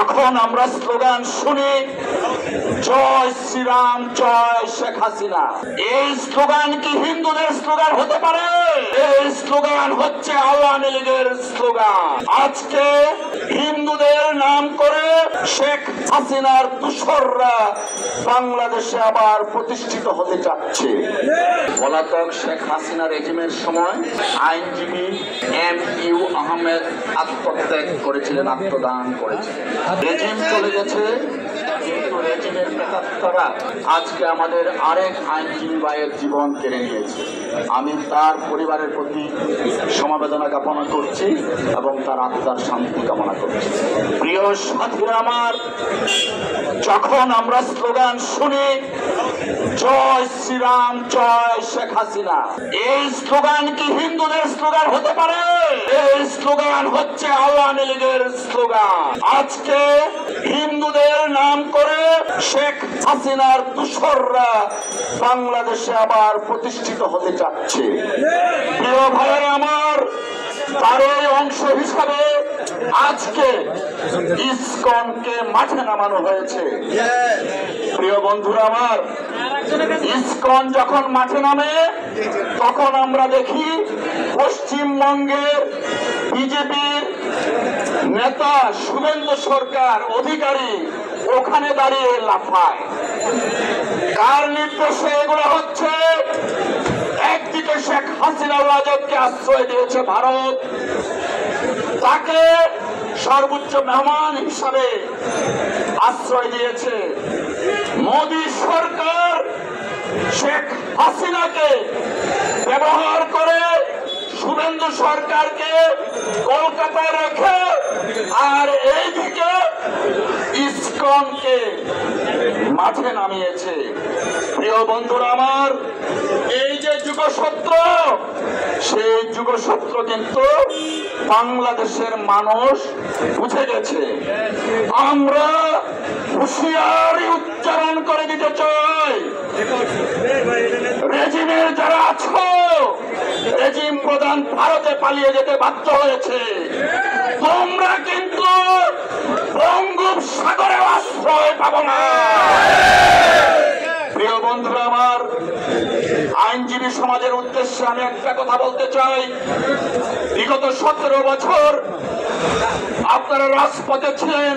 যখন আমরা স্লোগান শুনি জয় শ্রীরাম জয় শেখ হাসিনা, এই স্লোগান কি হিন্দুদের স্লোগান হতে পারে? এই স্লোগান হচ্ছে আওয়ামী লীগের স্লোগান। আজকে হিন্দুদের নাম করে শেখ হাসিনার দূষররা বাংলাদেশে আবার প্রতিষ্ঠিত হতে চাচ্ছে। পলাতক শেখ হাসিনা রেজিমের সময় আইনজীবী এম.ইউ. আহমেদ আত্মত্যাগ করেছিলেন, আত্মদান করেছিলেন। রেজিম চলে গেছে, কিন্তু রেজিমের প্রেতাত্মারা আজকে আমাদের আরেক আইনজীবী ভাইয়ের জীবন কেড়ে নিয়েছে। আমি তার পরিবারের প্রতি সমবেদনা জ্ঞাপনা করছি এবং তার আত্মার শান্তি কামনা করছি। প্রিয় সাথীরা আমার, যখন আমরা স্লোগান শুনি জয় শ্রীরাম জয় শেখ হাসিনা, এই স্লোগান কি হিন্দুদের স্লোগান হতে পারে? এই স্লোগান হচ্ছে আওয়ামী লীগের স্লোগান। আজকে হিন্দুদের নাম করে শেখ হাসিনার দূষররা বাংলাদেশে আবার প্রতিষ্ঠিত হতে চাচ্ছে। প্রিয় ভাইয়েরা আমার, তারই অংশ হিসাবে আজকে ইসকনকে মাঠে নামানো হয়েছে। প্রিয় বন্ধুরা আমার, ইসকন যখন মাঠে নামে তখন আমরা দেখি পশ্চিমবঙ্গের বিজেপির নেতা শুভেন্দু সরকার অধিকারী ওখানে দাঁড়িয়ে লাফায়। কার নির্দেশে এগুলো হচ্ছে? একদিকে শেখ হাসিনা রাজককে আশ্রয় দিয়েছে ভারত, তাকে সর্বোচ্চ মেহমান হিসাবে আশ্রয় দিয়েছে। মোদী সরকার শেখ হাসিনাকে ব্যবহার করে শুভেন্দু সরকারকে কলকাতায় রেখে আর এইদিকে ইসকনকে মাঠে নামিয়েছে। প্রিয় বন্ধুরা আমার, এই যে যুগসূত্র, সেই যুগসূত্র কিন্তু বাংলাদেশের মানুষ বুঝে গেছে। আমরা হুঁশিয়ারি উচ্চারণ করে দিতে চাই, রেজিমের যারা আছো, রেজিম প্রধান ভারতে পালিয়ে যেতে বাধ্য হয়েছে, তোমরা কিন্তু বঙ্গোপসাগরে আশ্রয় পাবো না। প্রিয় বন্ধুরা আমার, আইনজীবী সমাজের উদ্দেশ্যে আমি একটা কথা বলতে চাই। বিগত 17 বছর আপনারা রাজপথে ছিলেন,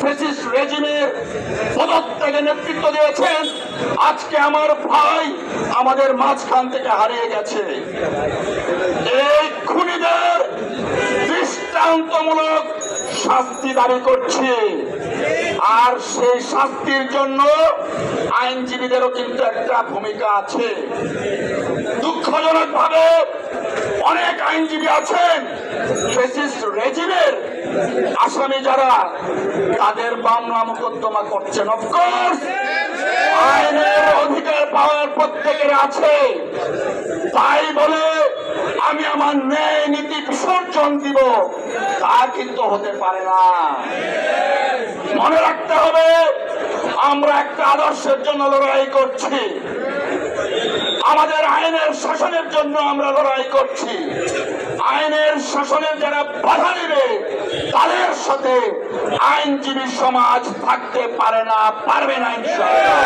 ফ্যাসিস্ট রেজিমের পদত্যাগে নেতৃত্ব দিয়েছেন। আজকে আমার ভাই আমাদের মাঝখান থেকে হারিয়ে গেছে। এই খুনিদের দৃষ্টান্তমূলক শাস্তি দাবি করছি, আর সেই শাস্তির জন্য আইনজীবীদেরও কিন্তু একটা ভূমিকা আছে। দুঃখজনক ভাবে অনেক আইনজীবী আছেন ফ্যাসিস্ট রেজিমের আসামি যারা, তাদের মামলা মোকদ্দমা করছেন। অফকোর্স আইনের অধিকার পাওয়ার প্রত্যেকের আছে, তাই বলে আমি আমার ন্যায় নীতি বিসর্জন দিব তা কিন্তু হতে পারে না। মনে রাখতে হবে, আমরা একটা আদর্শের জন্য লড়াই করছি, আমাদের আইনের শাসনের জন্য আমরা লড়াই করছি। আইনের শাসনের যারা বাধা দিবে তাদের সাথে আইনজীবী সমাজ থাকতে পারে না, পারবে না ইনশাআল্লাহ।